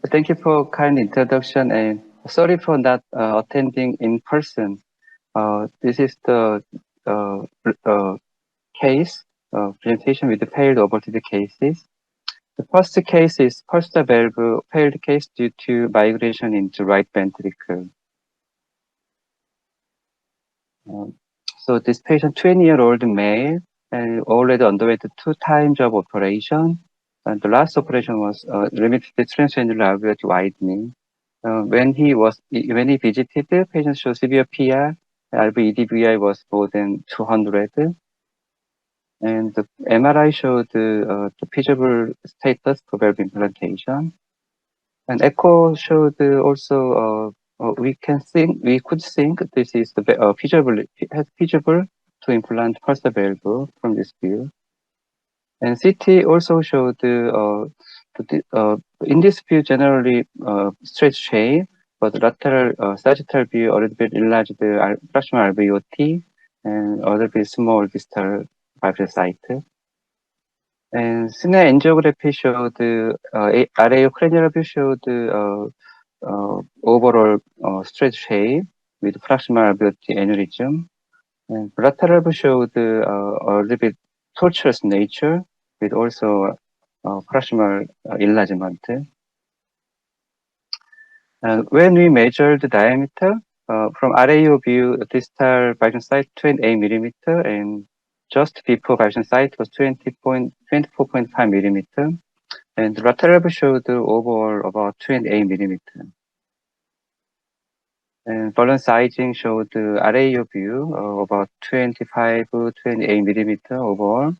Thank you for kind introduction, and sorry for not attending in person. This is the uh, uh, case presentation with the failed aborted cases. The first case is first valve failed case due to migration into right ventricle. Um, so this patient, 20-year-old male, and already underwent 2 times of operation. And the last operation was limited transcranial alveolar widening. When he visited, the patient showed severe PR. RV-EDVI was more than 200, and the MRI showed the feasible status for valve implantation. And echo showed we could think this is the feasible to implant pulsed valve from this view. And CT also showed in this view generally straight shape, but lateral sagittal view a little bit enlarged proximal alveoli and a little bit small distal valve site. And SNE angiography showed RAO cranial view showed overall straight shape with proximal alveoli aneurysm. And lateral view showed a little bit tortuous nature with also proximal enlargement. When we measured the diameter from RAO view, distal biopsy site 28 millimeter, and just before biopsy site was 24.5 millimeter, and the lateral view showed overall about 28 millimeter. And balloon sizing showed RAO view about 25, 28 millimeter overall,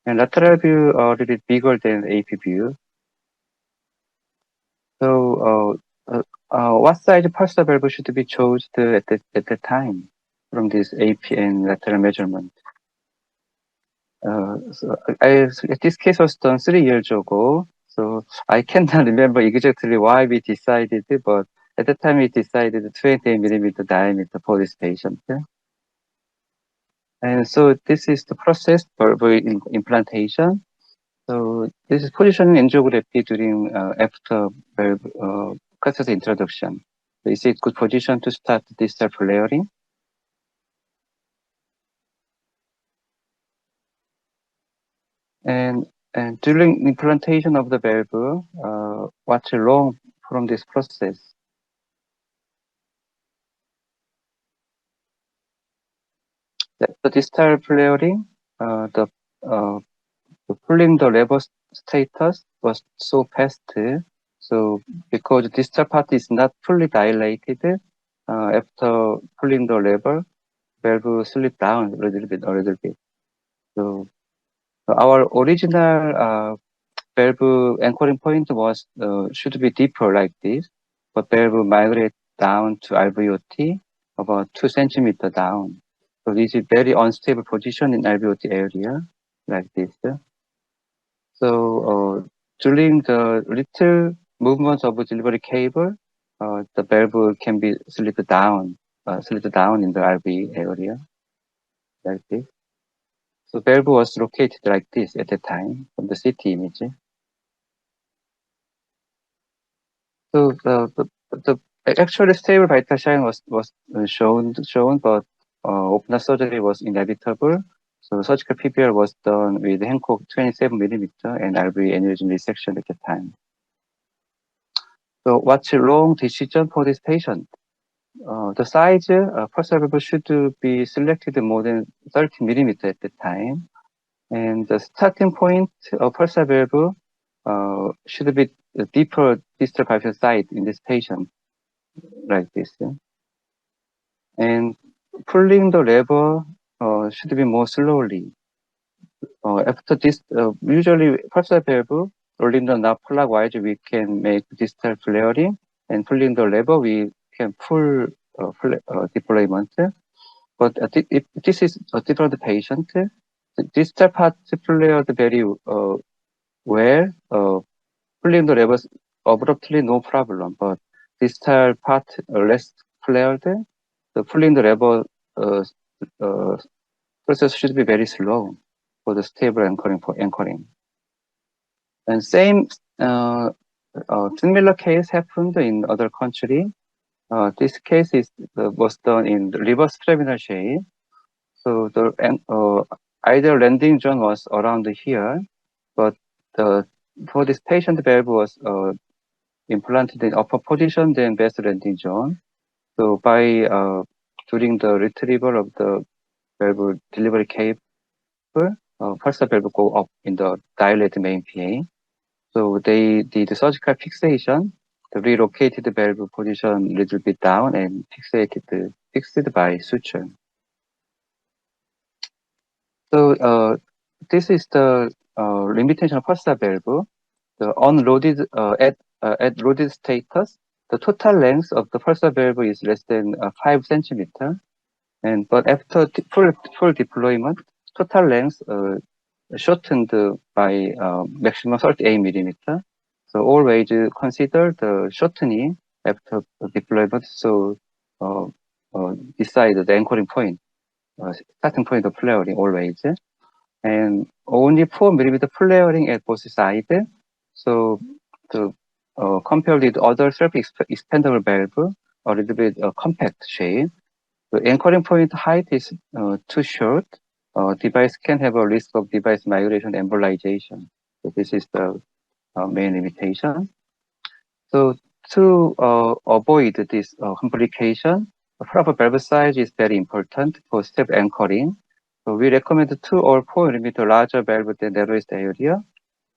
and lateral view a little bit bigger than AP view. So, what size pulse valve should be chosen at the time from this AP and lateral measurement? This case was done 3 years ago, so I cannot remember exactly why we decided, but at the time we decided 28 millimeter diameter for this patient. And so this is the process for implantation. So this is positioning angiography during after valve catheter introduction. So is it good position to start distal flaring? And during implantation of the valve, what's wrong from this process? The distal flaring, the pulling the lever status was so fast. So because distal part is not fully dilated, after pulling the lever, valve slip down a little bit. So our original valve anchoring point was should be deeper like this, but valve migrate down to alveoli about 2 centimeter down. So this is very unstable position in alveoli area like this. So during the little movement of delivery cable, the valve can be slipped down in the RV area like this. So valve was located like this at the time from the CT image. So the actually stable vital sign was shown, but open surgery was inevitable. So surgical PPR was done with Hancock 27 millimeter and RV aneurysm resection at the time. So what's a wrong decision for this patient? The size pulse valve should be selected more than 30 millimeter at the time, and the starting point of pulse valve should be a deeper distal biopsy site in this patient, like this. And pulling the lever should be more slowly. After this, usually pulse valve, rolling the knob clockwise, we can make distal flaring, and pulling the lever, we can pull deployment. But if this is a different patient, the distal part flared very well. Pulling the levers abruptly, no problem. But distal part less flared, the pulling the lever process should be very slow for the stable anchoring for anchoring. And same similar case happened in other country. This case was done in the reverse terminal shape. So the ideal landing zone was around here, but for this patient valve was implanted in upper position than best landing zone. So by during the retrieval of the valve delivery cable, pulsar valve go up in the dilated main PA. So they did surgical fixation. They relocated the valve position a little bit down and fixed by suture. So this is the limitation of pulsar valve. The unloaded at loaded status, the total length of the pulsar valve is less than 5 centimeter, but after full deployment, total length shortened by maximum 38 millimeter. So always consider the shortening after deployment. So decide the anchoring point, starting point of flaring always, and only 4 millimeter flaring at both sides. So to compare with other self-expandable valve, a little bit compact shape. The anchoring point height is too short. Device can have a risk of device migration embolization. So this is the main limitation. So to avoid this complication, a proper valve size is very important for step anchoring. So we recommend 2 or 4 millimeter larger valve than narrowest area,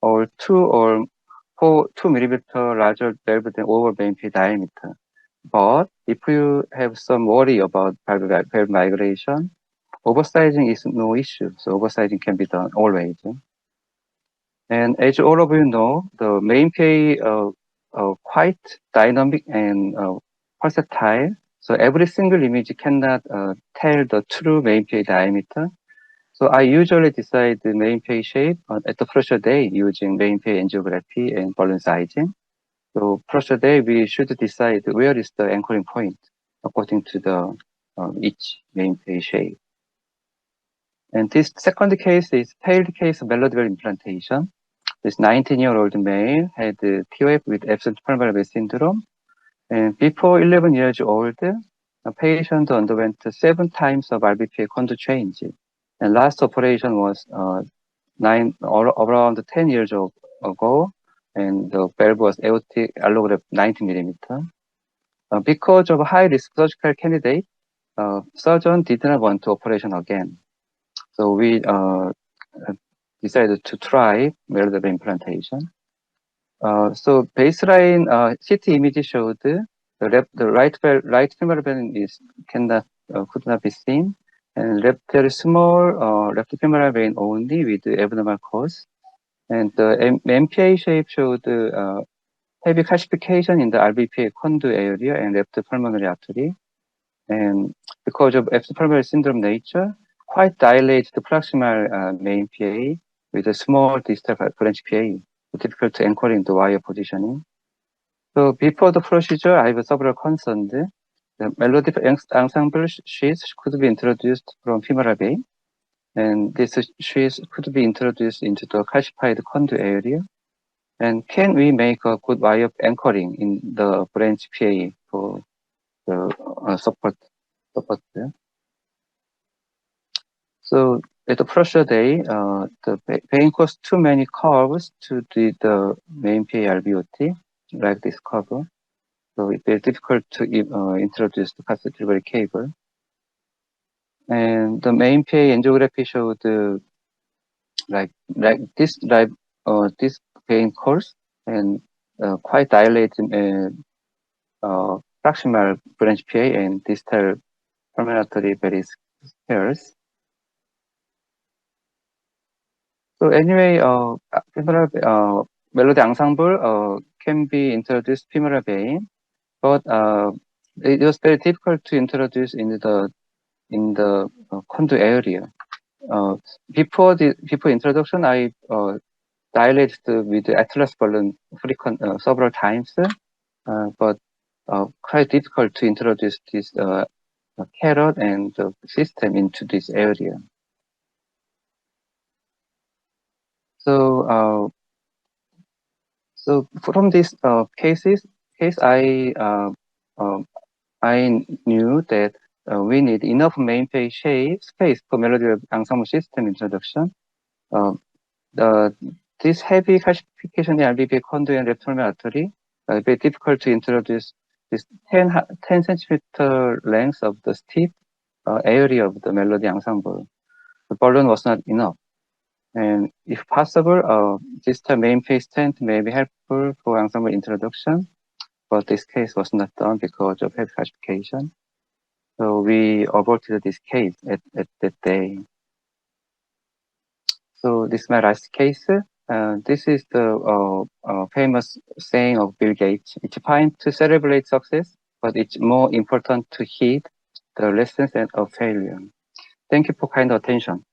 or 2 millimeter larger valve than over main P diameter. But if you have some worry about valve migration, oversizing is no issue. So oversizing can be done always. And as all of you know, the main PA quite dynamic and versatile. So every single image cannot tell the true main PA diameter. So I usually decide the main PA shape at the pressure day using main PA angiography and balloon sizing. So pressure day, we should decide where is the anchoring point according to the each main PA shape. And this second case is failed case of melody valve implantation. This 19-year-old male had TOF with absent pulmonary vein syndrome. And before 11 years old, the patient underwent 7 times of RBPA contour change. And last operation was around 10 years ago. And the valve was aortic allograft 90 millimeter. Because of high risk surgical candidate, surgeon did not want to operation again. So we decided to try melody implantation. So baseline CT image showed the right femoral vein could not be seen, and left very small left femoral vein only with abnormal cause, and the MPA shape showed heavy calcification in the RBPA conduit area and left pulmonary artery, and because of absent pulmonary syndrome nature, quite dilated proximal main PA with a small distal branch PA. Difficult to anchor in the wire positioning. So before the procedure, I have several concerns. The melody ensemble sheets could be introduced from femoral vein, and this sheets could be introduced into the calcified conduit area. And can we make a good wire anchoring in the branch PA for the support? So at the pressure day, the vein caused too many curves to the main PA alveoli, like this curve. So it's very difficult to introduce the catheter delivery cable. And the main PA angiography showed like this vein course and quite dilated proximal branch PA and distal pulmonary very sparse. So anyway, femoral melody ensemble can be introduced femoral vein, but it was very difficult to introduce in the conduit area. Before introduction, I dilated with the atlas balloon several times, but quite difficult to introduce this carrot and the system into this area. So So from this case, I knew that we need enough main page space for melody ensemble system introduction. This heavy calcification in RBB conduit and reptilian artery, very difficult to introduce this 10 centimeter length of the steep area of the melody ensemble. The balloon was not enough. And if possible, distal main phase stent may be helpful for ensemble introduction, but this case was not done because of heavy calcification. So we aborted this case at that day. So this is my last case. This is the famous saying of Bill Gates. It's fine to celebrate success, but it's more important to heed the lessons of failure. Thank you for kind attention.